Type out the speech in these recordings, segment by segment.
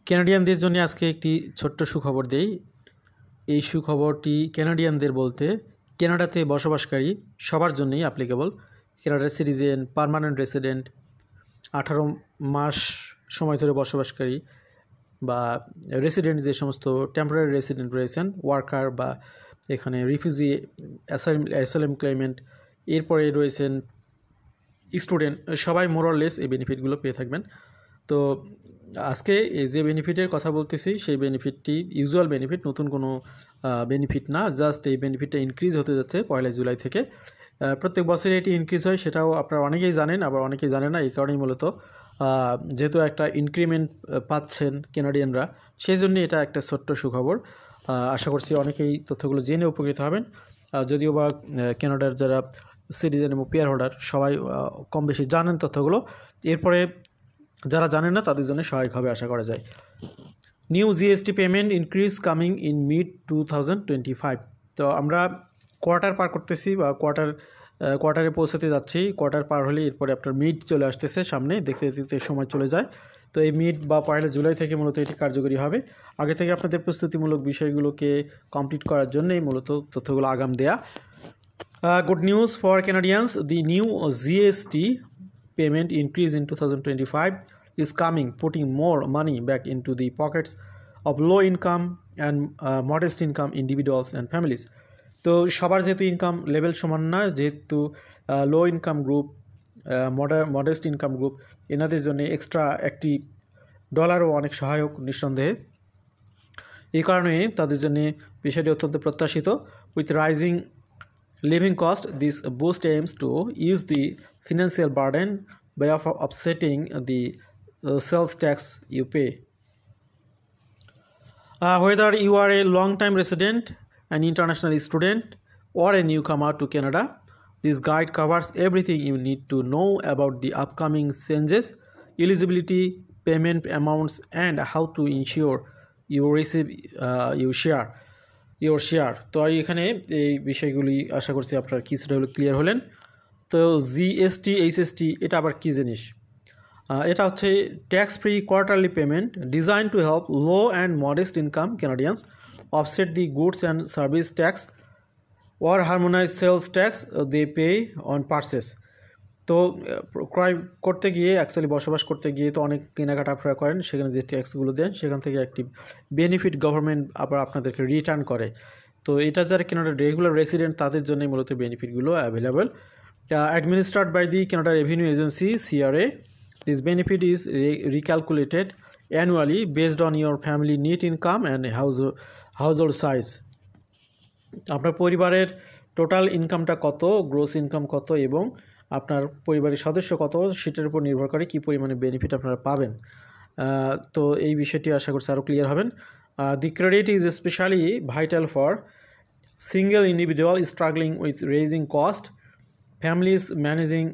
ক্যানাডিয়ানদের জন্য আজকে একটি ছোট্ট সুখবর দেই। এই সুখবরটি ক্যানাডিয়ানদের বলতে কানাডাতে বসবাসকারী সবার জন্যই অ্যাপ্লিকেবল। কানাডার সিটিজেন, পার্মানেন্ট রেসিডেন্ট, 18 মাস সময় ধরে বসবাসকারী বা রেসিডেন্ট, যে সমস্ত টেম্পোরারি রেসিডেন্ট রয়েছেন, ওয়ার্কার বা এখানে রিফিউজি, অ্যাসাইলাম ক্লেমেন্ট, এরপরে রয়েছেন স্টুডেন্ট, সবাই মোরলেস এই বেনিফিটগুলো পেয়ে থাকবেন। তো আজকে এই যে বেনিফিটের কথা বলতেছি সেই বেনিফিটটি ইউজুয়াল বেনিফিট, নতুন কোনো বেনিফিট না, জাস্ট এই বেনিফিটটা ইনক্রিজ হতে যাচ্ছে 1 জুলাই থেকে। প্রত্যেক বছরে এটি ইনক্রিজ হয়, সেটাও আপনারা অনেকেই জানেন, আবার অনেকেই জানেন না। এই কারণেই মূলত যেহেতু একটা ইনক্রিমেন্ট পাচ্ছেন ক্যানাডিয়ানরা, সেই জন্যই এটা একটা ছোট্ট সুখবর। আশা করছি অনেকেই তথ্যগুলো জেনে উপকৃত হবেন। যদিও বা ক্যানাডার যারা সিটিজেন এবং পিআর হোল্ডার সবাই কম বেশি জানেন তথ্যগুলো, এরপরে যারা জানেন না তাদের জন্য সহায়ক হবে আশা করা যায়। New GST payment increase coming in mid 2025। তো আমরা কোয়ার্টার পার করতেছি বা কোয়ার্টারে পৌঁছাতে যাচ্ছি। কোয়ার্টার পার হলে এরপরে আপনার মিড চলে আসতেছে সামনে, দেখতে দেখতে সময় চলে যায়। তো এই মিড বা 1 জুলাই থেকে মূলত এটি কার্যকরী হবে। আগে থেকে আপনাদের প্রস্তুতিমূলক বিষয়গুলোকে কমপ্লিট করার জন্যই মূলত তথ্যগুলো আগাম দেয়া। Good news for Canadians. The new GST payment increase in 2025 is coming, putting more money back into the pockets of low income and modest income individuals and families. তো সবার যেহেতু ইনকাম লেভেল সমান না, যেহেতু low income group, modest income group, এনাদের জন্য extra একটি ডলারও অনেক সহায়ক নিঃসন্দেহে। এই কারণে তাদের জন্য বিষয়টি অত্যন্ত প্রত্যাশিত। With rising living cost, this boost aims to ease the financial burden by offsetting the sales tax you pay. Whether you are a long-time resident, an international student, or a newcomer to Canada, this guide covers everything you need to know about the upcoming changes, eligibility, payment amounts, and how to ensure you receive your share. তো এখানে এই বিষয়গুলি আশা করছি আপনারা কিছুটা হলো clear হলেন। তো জিএসটি, এইচএসটি এটা আবার কী জিনিস? এটা হচ্ছে tax free quarterly payment design to help low and modest income Canadians offset the goods and service tax or harmonize sales tax they pay on purchase. তো ক্রয় করতে গিয়ে, অ্যাকচুয়ালি বসবাস করতে গিয়ে তো অনেক কেনাকাটা আপনারা করেন, সেখানে যে ট্যাক্সগুলো দেন সেখান থেকে একটি বেনিফিট গভর্নমেন্ট আবার আপনাদেরকে রিটার্ন করে। তো এটা যারা কানাডার রেগুলার রেসিডেন্ট তাদের জন্যই মূলত বেনিফিটগুলো available. Administered by the Canada revenue agency CRA, this benefit is recalculated annually based on your family net income and household size. আপনার পরিবারের টোটাল ইনকামটা কত, গ্রোস ইনকাম কত এবং আপনার পরিবারের সদস্য কত, সেটার উপর নির্ভর করে কী পরিমাণে বেনিফিট আপনারা পাবেন। তো এই বিষয়টি আশা করছি আরও ক্লিয়ার হবেন। The credit is specially vital for single individual struggling with raising cost, families managing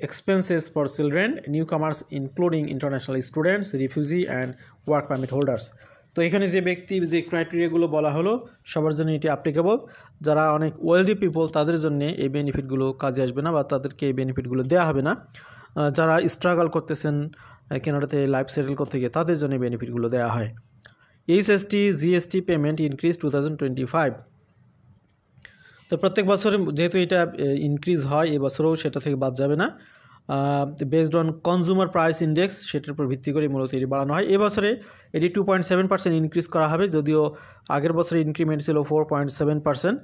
expenses for children, newcomers including international students, refugee and work permit holders. তো এখানে যে ব্যক্তি, যে ক্রাইটেরিয়াগুলো বলা হলো সবার জন্য এটি অ্যাপ্লিকেবল। যারা অনেক ওয়েলদি পিপল তাদের জন্য এই বেনিফিটগুলো কাজে আসবে না বা তাদেরকে এই বেনিফিটগুলো দেওয়া হবে না। যারা স্ট্রাগল করতেছেন কানাডাতে লাইফ সেটেল করতে গিয়ে তাদের জন্য বেনিফিটগুলো দেওয়া হয়। HST GST payment increase 2025। তো প্রত্যেক বছর যেহেতু এটা ইনক্রিজ হয়, এবছরও সেটা থেকে বাদ যাবে না। Based on consumer price index, সেটার উপর ভিত্তি করে মূলত এটি বাড়ানো হয়। এবছরে এটি 2.7% ইনক্রিজ করা হবে, যদিও আগের বছরে ইনক্রিমেন্ট ছিল 4.7%।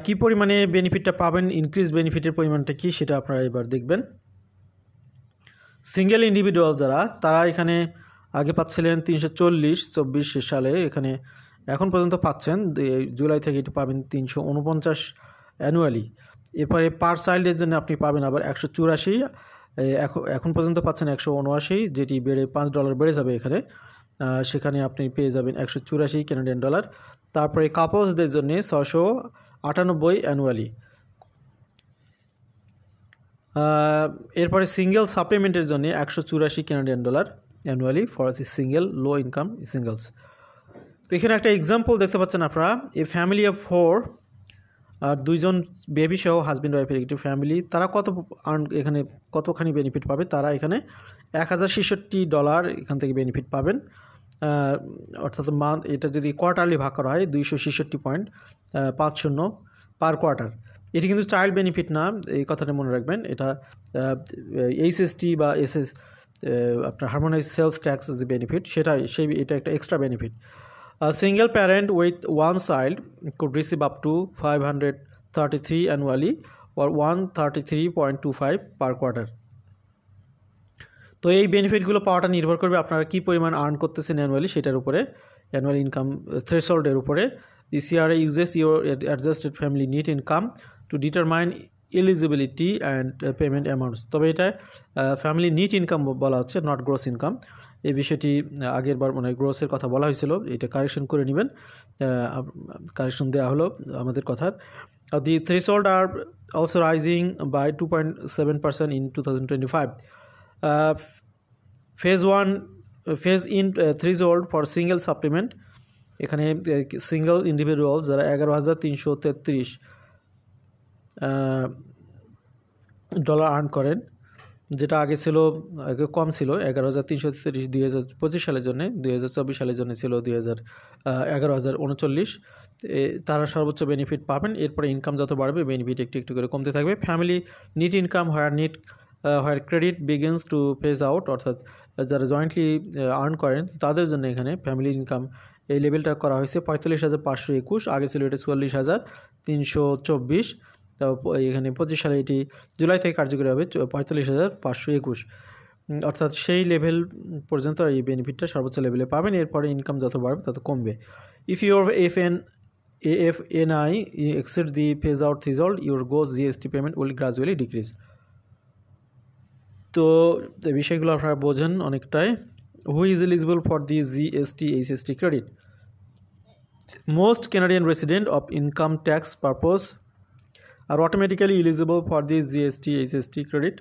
কী পরিমাণে বেনিফিটটা পাবেন, ইনক্রিজ বেনিফিটের পরিমাণটা কী সেটা আপনারা এবার দেখবেন। সিঙ্গেল ইন্ডিভিজুয়াল যারা, তারা এখানে আগে পাচ্ছিলেন 340 সালে, এখানে এখন পর্যন্ত পাচ্ছেন, জুলাই থেকে এটি পাবেন 349 অ্যানুয়ালি। এরপরে পার চাইল্ডের জন্য আপনি পাবেন আবার 184, এখন পর্যন্ত পাচ্ছেন 179, যেটি বেড়ে $5 বেড়ে যাবে এখানে। সেখানে আপনি পেয়ে যাবেন 184 কানাডিয়ান ডলার। তারপরে কাপলসদের জন্য 698 অ্যানুয়ালি। এরপরে সিঙ্গেল সাপ্লিমেন্টের জন্য 184 Canadian dollar annually for single low income singles. তো এখানে একটা এক্সাম্পল দেখতে পাচ্ছেন আপনারা, এ ফ্যামিলি অফ 4 আর 2 জন বেবি সহ হাজব্যান্ড ওয়াইফের একটি ফ্যামিলি, তারা এখানে কতখানি বেনিফিট পাবে? তারা এখানে $1066 এখান থেকে বেনিফিট পাবেন। অর্থাৎ এটা যদি কোয়ার্টারলি ভাগ করা হয় 266.50 পার কোয়ার্টার। এটি কিন্তু চাইল্ড বেনিফিট না, এই কথাটা মনে রাখবেন। এটা HST বা আপনার হারমোনাইজ সেলস ট্যাক্স যে বেনিফিট, এটা একটা extra benefit. A single parent with one child could receive up to 533 annually or 133.25 per quarter. তো এই বেনিফিটগুলো পাওয়াটা নির্ভর করবে আপনারা কী পরিমাণ আর্ন করতেছেন অ্যানুয়ালি, সেটার উপরে, অ্যানুয়াল ইনকাম থ্রেশহোল্ডের উপরে। দি CRA uses your adjusted family net income to determine eligibility and payment amounts. তবে এটা ফ্যামিলি নিট ইনকাম বলা হচ্ছে, নট গ্রোস ইনকাম। এই বিষয়টি আগের বার মানে গ্রোসের কথা বলা হয়েছিল, এটা কারেকশন করে নেবেন, কারেকশন দেওয়া হলো আমাদের কথার। The threshold are also rising by 2.7% in 2025. Phase in threshold for single supplement, এখানে সিঙ্গল ইন্ডিভিজুয়াল যারা $11,333 আর্ন করেন, যেটা আগে কম ছিল 11,333 2025 সালের জন্য, 2024 সালের জন্য ছিল 11,039, তারা সর্বোচ্চ বেনিফিট পাবেন। এরপরে ইনকাম যত বাড়বে বেনিফিট একটু একটু করে কমতে থাকবে। ফ্যামিলি নিট ইনকাম হোয়ার credit begins two phase out, অর্থাৎ যারা জয়েন্টলি আর্ন করেন তাদের জন্য এখানে ফ্যামিলি ইনকাম এই লেভেলটা করা হয়েছে 45,521, আগে ছিল এটা 44,324। তো এখানে 25 সালে এটি জুলাই থেকে কার্যকরী হবে 45,521, অর্থাৎ সেই লেভেল পর্যন্ত এই বেনিফিটটা সর্বোচ্চ লেভেলে পাবেন। এরপরে ইনকাম যত বাড়বে তত কমবে। If your AFNI exceeds the phase out threshold, your gross GST payment will gradually decrease. তো এই বিষয়গুলো আপনারা বোঝেন অনেকটাই। Who is eligible for the GST HST credit? Most Canadian resident of income tax purpose are automatically eligible for the GST HST credit,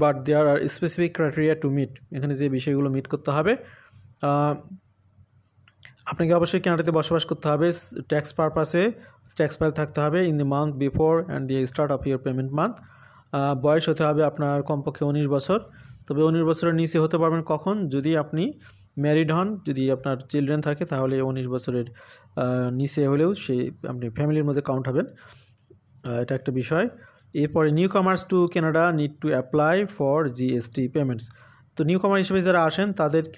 but there are specific criteria to meet. এখানে যে বিষয়গুলো meet করতে হবে, আপনাকে অবশ্যই কানাডাতে বসবাস করতে হবে, ট্যাক্স পারপাসে ট্যাক্স ফাইল থাকতে হবে in the month before and the start of year payment month. বয়স হতে হবে আপনার কমপক্ষে 19 বছর। তবে 19 বছরের নিচে হতে পারবেন কখন? যদি আপনি ম্যারিড হন, যদি আপনার চিলড্রেন থাকে তাহলে 19 বছরের নিচে হলেও আপনি ফ্যামিলির মধ্যে কাউন্ট হবেন, এটা একটা বিষয়। এরপরে new কামার্স to Canada need to apply for GST payments. তো নিউ কামার হিসেবে যারা আসেন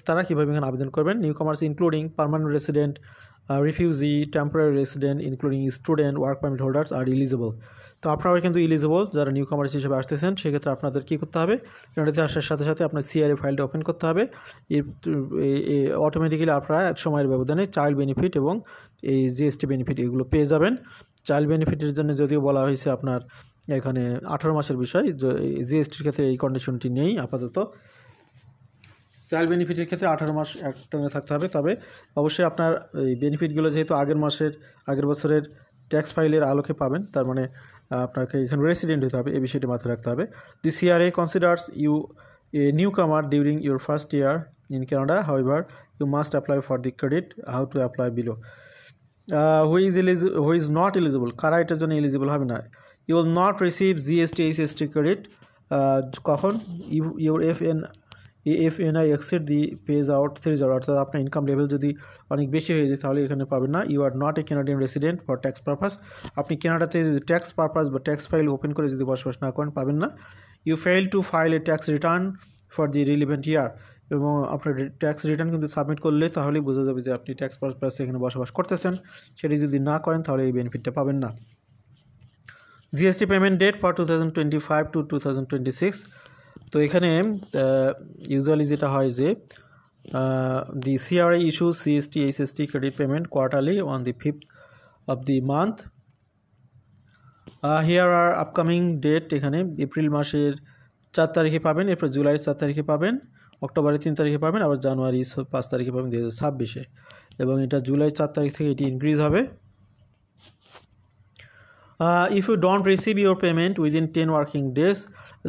তারা কীভাবে এখানে আবেদন করবেন? New কামার্স including permanent resident, refugee, temporary resident including student, work permit holders are eligible. তো আপনারাও কিন্তু এলিজিবল যারা নিউ কামার্স হিসেবে আসতেছেন। সেক্ষেত্রে আপনাদের কী করতে হবে? কানাডাতে আসার সাথে সাথে আপনার CRA ফাইলটা ওপেন করতে হবে। অটোমেটিক্যালি আপনারা এক সময়ের ব্যবধানে চাইল্ড বেনিফিট এবং এই GST বেনিফিট এগুলো পেয়ে যাবেন। চাইল্ড বেনিফিটের জন্য যদিও বলা হয়েছে আপনার এখানে 18 মাসের বিষয়, GSTর ক্ষেত্রে এই কন্ডিশনটি নেই আপাতত। চাইল্ড বেনিফিটের ক্ষেত্রে 18 মাস একটানে থাকতে হবে। তবে অবশ্যই আপনার এই বেনিফিটগুলো যেহেতু আগের বছরের ট্যাক্স ফাইলের আলোকে পাবেন, তার মানে আপনাকে এখানে রেসিডেন্ট হতে হবে, এই বিষয়টি মাথায় রাখতে হবে। The CRA considers you a newcomer during your first year in Canada, however you must apply for the credit. How to apply below. Who is not eligible, কারা এটার জন্য এলিজিবল হবে না? You will not receive GST HST credit কখন? Your AFNI exceed the phase out threshold, অর্থাৎ আপনার income level যদি অনেক বেশি হয়ে যায় তাহলে এখানে পাবেন না। You are not a Canadian resident for tax purpose, আপনি কানাডাতে ট্যাক্স পারপাস বা ট্যাক্স ফাইল ওপেন করে যদি বসবাস না করেন পাবেন না। You fail to file a tax return for the relevant year, এবং আপনার ট্যাক্স রিটার্ন কিন্তু সাবমিট করলে তাহলেই বোঝা যাবে যে আপনি ট্যাক্স পারপাসে এখানে বসবাস করতেছেন। সেটি যদি না করেন তাহলে এই বেনিফিটটা পাবেন না। GST payment date for 2025 to 2026। তো এখানে ইউজুয়ালি যেটা হয় যে the CRA issues GST HST credit payment quarterly on the 5th of the month. Here are upcoming date, এখানে এপ্রিল মাসের 4 তারিখে পাবেন, এরপর জুলাইয়ের 4 তারিখে পাবেন, অক্টোবরের 3 তারিখে পাবেন, আবার জানুয়ারি 5 তারিখে পাবেন 2026-এ, এবং এটা জুলাই 4 তারিখ থেকে এটি ইনক্রিজ হবে। If you don't receive your payment within 10 working days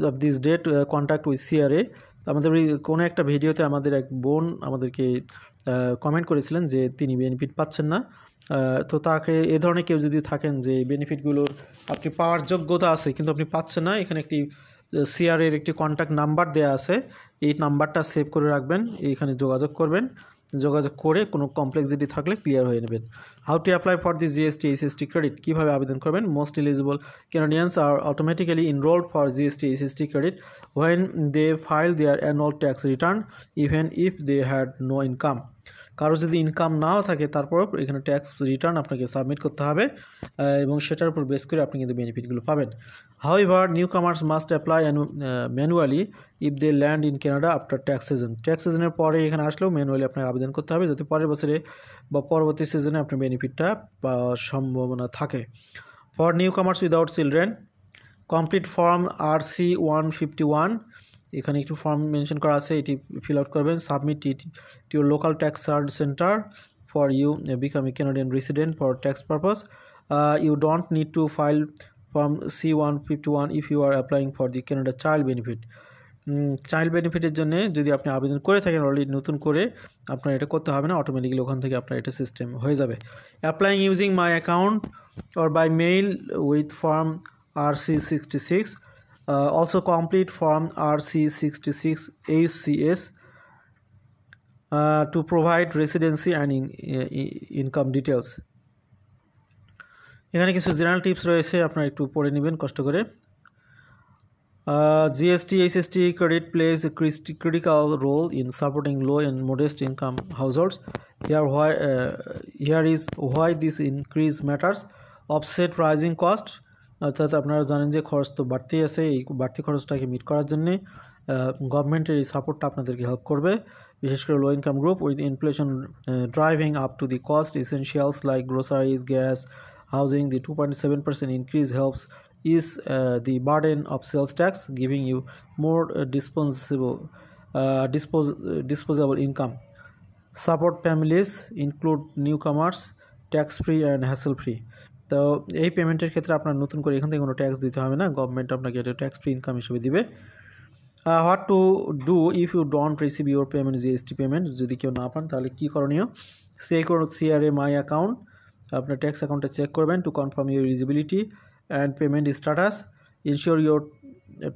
of this date, contact with CRA. আমাদের কোনো একটা ভিডিওতে আমাদের এক বোন আমাদেরকে কমেন্ট করেছিলেন যে তিনি বেনিফিট পাচ্ছেন না। তো তাকে এ ধরনের কেউ যদি থাকেন যে এই বেনিফিটগুলোর আপনি পাওয়ার যোগ্যতা আছে কিন্তু আপনি পাচ্ছেন না, এখানে একটি সিআরের একটি কন্ট্যাক্ট নাম্বার দেওয়া আছে, এই নাম্বারটা সেভ করে রাখবেন, এইখানে যোগাযোগ করবেন, যোগাযোগ করে কোনো কমপ্লেক্সিটি থাকলে ক্লিয়ার হয়ে নেবেন। How to apply for the GST HST credit, কীভাবে আবেদন করবেন? Most eligible Canadians are automatically enrolled for GST HST credit when they file their annual tax return even if they had no income. কারো যদি income নাও থাকে তারপরও এখানে tax return আপনাকে submit করতে হবে এবং সেটার উপর বেস করে আপনি কিন্তু বেনিফিটগুলো পাবেন। However newcomers must apply manually if they land in Canada after tax season. Tax সিজনের পরে এখানে আসলেও ম্যানুয়ালি আপনাকে আবেদন করতে হবে যাতে পরের বছরে বা পরবর্তী সিজনে আপনার বেনিফিটটা পাওয়ার সম্ভাবনা থাকে। For newcomers without children complete form RC 151, এখানে একটু ফর্ম মেনশন করা আছে, এটি ফিল আউট করবেন, submit it to your local tax centre for you become a Canadian resident for tax purpose. You don't need to file form C-151 if you are applying for the Canada child benefit. Child বেনিফিটের জন্য যদি আপনি আবেদন করে থাকেন already, নতুন করে আপনার এটা করতে হবে না, অটোমেটিক্যালি ওখান থেকে আপনার এটা সিস্টেম হয়ে যাবে। Applying using my account or by mail with form RC66. Also complete form RC66 ACS to provide residency and income details. এখানে কিছু জেনারেল টিপস রয়েছে, আপনারা একটু পড়ে নেবেন কষ্ট করে। GST HST credit plays a critical role in supporting low and modest income households. Here is why this increase matters. Offset rising cost, অর্থাৎ আপনারা জানেন যে খরচ তো বাড়তেই আছে, এই বাড়তি খরচটাকে মিট করার জন্যে গভর্নমেন্টের এই সাপোর্টটা আপনাদেরকে হেল্প করবে, বিশেষ করে low income group. With inflation driving up to the cost essentials like groceries, gas, housing, the 2.7% increase helps ease the burden of sales tax, giving you more disposable income. Support families include newcomers, tax free and hassle free. তো এই পেমেন্টের ক্ষেত্রে আপনার নতুন করে এখান থেকে কোনো ট্যাক্স দিতে হবে না, গভর্নমেন্ট আপনাকে এটা ট্যাক্স ফ্রি ইনকাম হিসেবে দিবে। What to do if you don't receive your payment, GST payment যদি কেউ না পান তাহলে কী করণীয়? সিআরএ মাই অ্যাকাউন্ট, আপনার ট্যাক্স অ্যাকাউন্টে চেক করবেন to confirm your eligibility and payment status. Ensure your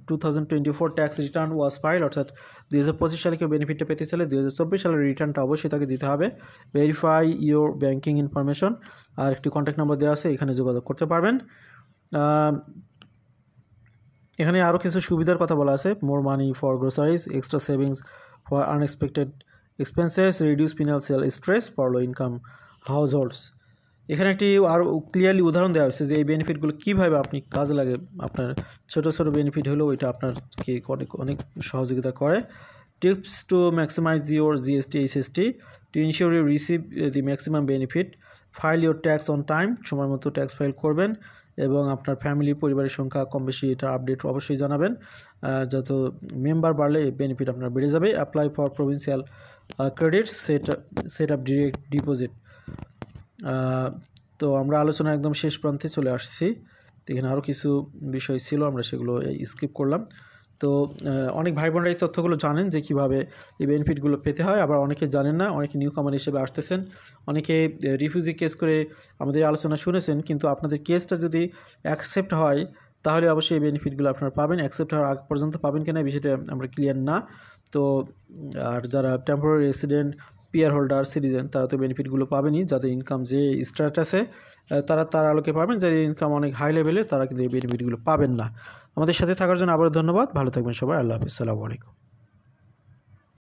2024 tax return was file, অর্থাৎ 2025 সালে কেউ বেনিফিটটা পেতে চাইলে 2024 সালের রিটার্নটা অবশ্যই তাকে দিতে হবে। ভেরিফাই ইউর ব্যাঙ্কিং ইনফরমেশন, আর একটি কন্ট্যাক্ট নাম্বার দেওয়া আছে, এখানে যোগাযোগ করতে পারবেন। এখানে আরও কিছু সুবিধার কথা বলা আছে, more money for groceries, extra savings for unexpected expenses, reduce financial stress for low income households. এখানে একটি আরও ক্লিয়ারলি উদাহরণ দেওয়া হয়েছে যে এই বেনিফিটগুলো কীভাবে আপনি কাজে লাগে, আপনার ছোটো ছোটো বেনিফিট হলেও এটা আপনারকে অনেক সহযোগিতা করে। Tips to maximize your GST HST, to ensure you receive the maximum benefit, file your tax on time, সময় মতো ট্যাক্স ফাইল করবেন এবং আপনার ফ্যামিলি পরিবারের সংখ্যা কম বেশি এটা আপডেট অবশ্যই জানাবেন, যত মেম্বার বাড়লে এই বেনিফিট আপনার বেড়ে যাবে। Apply for provincial credits, set up direct deposit. তো আমরা আলোচনা একদম শেষ প্রান্তে চলে আসছি, এখানে আরও কিছু বিষয় ছিল আমরা সেগুলো স্কিপ করলাম। তো অনেক ভাই বোনরা এই তথ্যগুলো জানেন যে কীভাবে এই বেনিফিটগুলো পেতে হয়, আবার অনেকে জানেন না, অনেকে নিউ কামার হিসেবে আসতেছেন, অনেকে রিফিউজি কেস করে আমাদের আলোচনা শুনেছেন, কিন্তু আপনাদের কেসটা যদি অ্যাকসেপ্ট হয় তাহলে অবশ্যই এই বেনিফিটগুলো আপনারা পাবেন। অ্যাকসেপ্ট হওয়ার আগ পর্যন্ত পাবেন কিনা বিষয়টা আমরা ক্লিয়ার না। তো আর যারা temporary resident, PR holder, citizen তারা তো বেনিফিটগুলো পাবেনই, যাদের ইনকাম যে স্ট্যাটাসে তার আলোকে পাবেন, যাদের ইনকাম অনেক হাই লেভেলে তারা কিন্তু এই বেনিফিটগুলো পাবেন না। আমাদের সাথে থাকার জন্য আবারও ধন্যবাদ, ভালো থাকবেন সবাই, আল্লাহ হাফিজ, আসসালামু আলাইকুম।